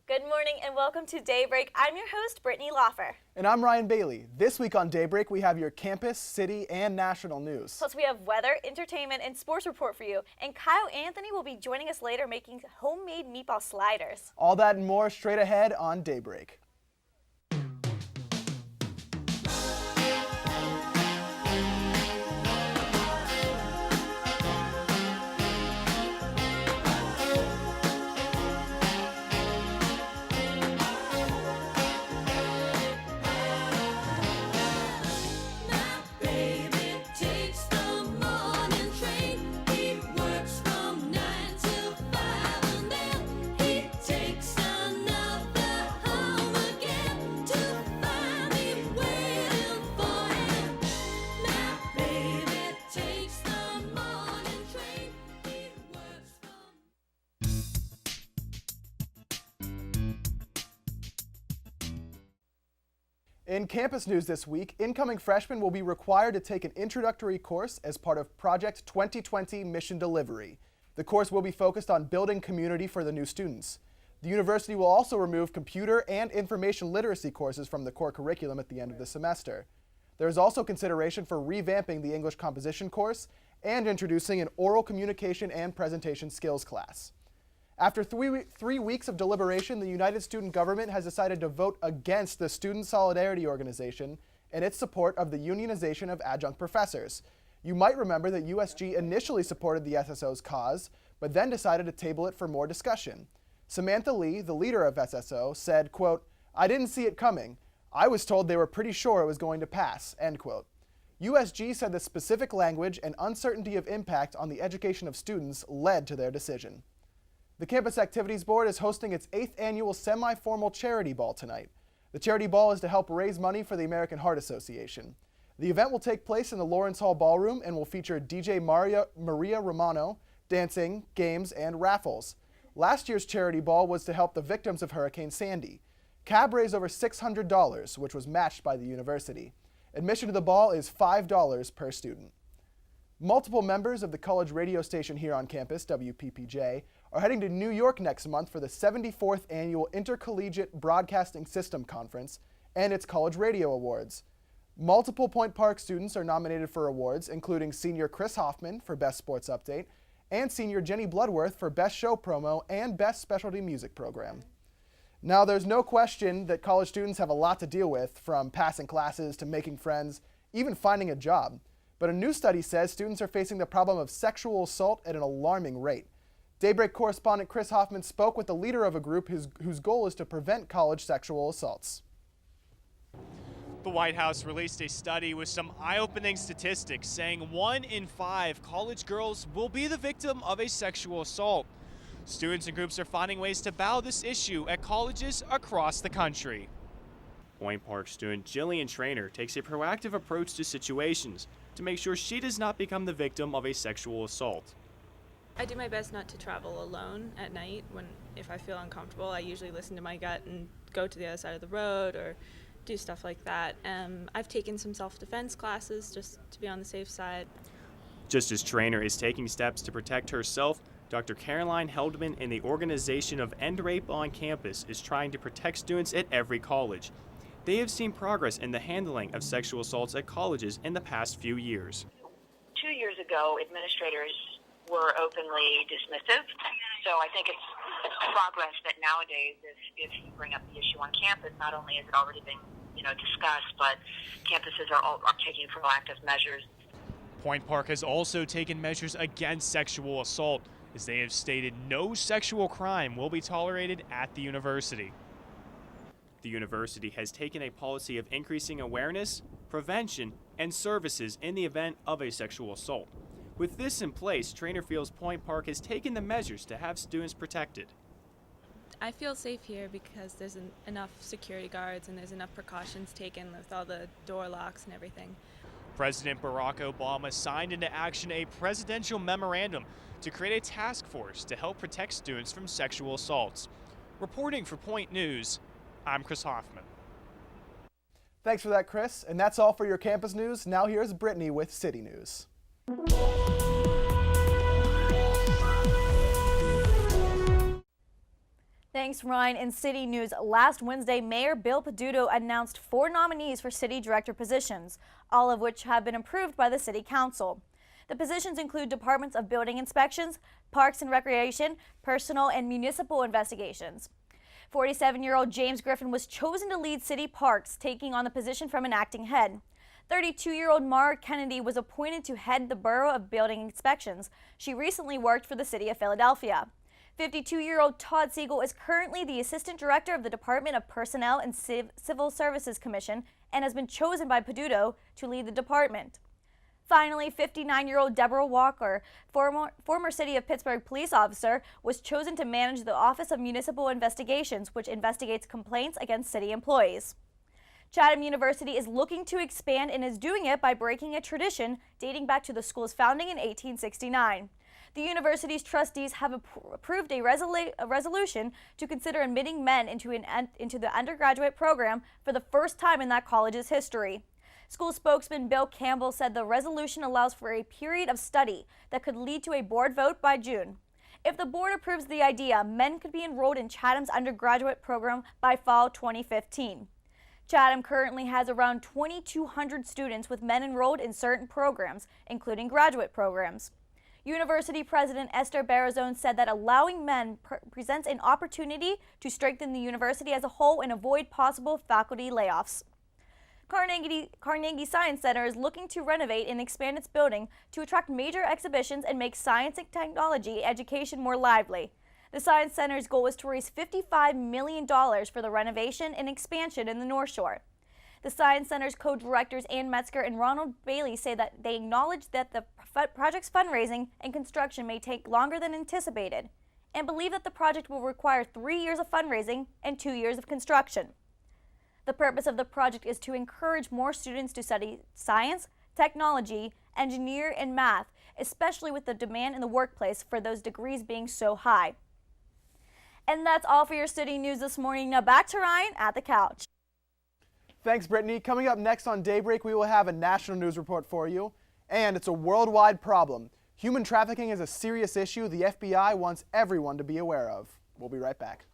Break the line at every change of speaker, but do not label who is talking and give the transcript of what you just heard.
Good morning and welcome to Daybreak. I'm your host, Brittany Lauffer.
And I'm Ryan Bailey. This week on Daybreak, we have your campus, city, and national news.
Plus, we have weather, entertainment, and sports report for you. And Kyle Anthony will be joining us later making homemade meatball sliders.
All that and more straight ahead on Daybreak. In campus news this week, incoming freshmen will be required to take an introductory course as part of Project 2020 Mission Delivery. The course will be focused on building community for the new students. The university will also remove computer and information literacy courses from the core curriculum at the end of the semester. There is also consideration for revamping the English composition course and introducing an oral communication and presentation skills class. After three weeks of deliberation, the United Student Government has decided to vote against the Student Solidarity Organization and its support of the unionization of adjunct professors. You might remember that USG initially supported the SSO's cause, but then decided to table it for more discussion. Samantha Lee, the leader of SSO, said, quote, "I didn't see it coming. I was told they were pretty sure it was going to pass," end quote. USG said the specific language and uncertainty of impact on the education of students led to their decision. The Campus Activities Board is hosting its 8th annual semi-formal charity ball tonight. The charity ball is to help raise money for the American Heart Association. The event will take place in the Lawrence Hall Ballroom and will feature DJ Maria Romano, dancing, games, and raffles. Last year's charity ball was to help the victims of Hurricane Sandy. CAB raised over $600, which was matched by the university. Admission to the ball is $5 per student. Multiple members of the college radio station here on campus, WPPJ, are heading to New York next month for the 74th Annual Intercollegiate Broadcasting System Conference and its College Radio Awards. Multiple Point Park students are nominated for awards, including senior Chris Hoffman for Best Sports Update and senior Jenny Bloodworth for Best Show Promo and Best Specialty Music Program. Now, there's no question that college students have a lot to deal with, from passing classes to making friends, even finding a job. But a new study says students are facing the problem of sexual assault at an alarming rate. Daybreak correspondent Chris Hoffman spoke with the leader of a group whose goal is to prevent college sexual assaults.
The White House released a study with some eye-opening statistics saying 1 in 5 college girls will be the victim of a sexual assault. Students and groups are finding ways to battle this issue at colleges across the country. Point Park student Jillian Trainer takes a proactive approach to situations to make sure she does not become the victim of a sexual assault.
I do my best not to travel alone at night. If I feel uncomfortable, I usually listen to my gut and go to the other side of the road or do stuff like that. I've taken some self-defense classes just to be on the safe side.
Just as Trainer is taking steps to protect herself, Dr. Caroline Heldman in the organization of End Rape on Campus is trying to protect students at every college. They have seen progress in the handling of sexual assaults at colleges in the past few years.
2 years ago, administrators were openly dismissive, so I think it's progress that nowadays, if you bring up the issue on campus, not only has it already been discussed, but campuses are taking proactive measures.
Point Park has also taken measures against sexual assault, as they have stated no sexual crime will be tolerated at the university. The university has taken a policy of increasing awareness, prevention, and services in the event of a sexual assault. With this in place, Trainer feels Point Park has taken the measures to have students protected.
I feel safe here because there's enough security guards and there's enough precautions taken with all the door locks and everything.
President Barack Obama signed into action a presidential memorandum to create a task force to help protect students from sexual assaults. Reporting for Point News, I'm Chris Hoffman.
Thanks for that, Chris. And that's all for your campus news. Now here's Brittany with City News.
Thanks, Ryan. In city news, last Wednesday, Mayor Bill Peduto announced 4 nominees for city director positions, all of which have been approved by the city council. The positions include departments of building inspections, parks and recreation, personal and municipal investigations. 47-year-old James Griffin was chosen to lead city parks, taking on the position from an acting head. 32-year-old Mara Kennedy was appointed to head the Borough of Building Inspections. She recently worked for the city of Philadelphia. 52-year-old Todd Siegel is currently the Assistant Director of the Department of Personnel and Civil Services Commission and has been chosen by Peduto to lead the department. Finally, 59-year-old Deborah Walker, former City of Pittsburgh police officer, was chosen to manage the Office of Municipal Investigations, which investigates complaints against city employees. Chatham University is looking to expand and is doing it by breaking a tradition dating back to the school's founding in 1869. The university's trustees have approved a resolution to consider admitting men into the undergraduate program for the first time in that college's history. School spokesman Bill Campbell said the resolution allows for a period of study that could lead to a board vote by June. If the board approves the idea, men could be enrolled in Chatham's undergraduate program by fall 2015. Chatham currently has around 2,200 students, with men enrolled in certain programs, including graduate programs. University President Esther Barazone said that allowing men presents an opportunity to strengthen the university as a whole and avoid possible faculty layoffs. Carnegie Science Center is looking to renovate and expand its building to attract major exhibitions and make science and technology education more lively. The Science Center's goal is to raise $55 million for the renovation and expansion in the North Shore. The Science Center's co-directors Ann Metzger and Ronald Bailey say that they acknowledge that the project's fundraising and construction may take longer than anticipated, and believe that the project will require 3 years of fundraising and 2 years of construction. The purpose of the project is to encourage more students to study science, technology, engineering, and math, especially with the demand in the workplace for those degrees being so high. And that's all for your city news this morning. Now back to Ryan at the couch.
Thanks, Brittany. Coming up next on Daybreak, we will have a national news report for you. And it's a worldwide problem. Human trafficking is a serious issue the FBI wants everyone to be aware of. We'll be right back.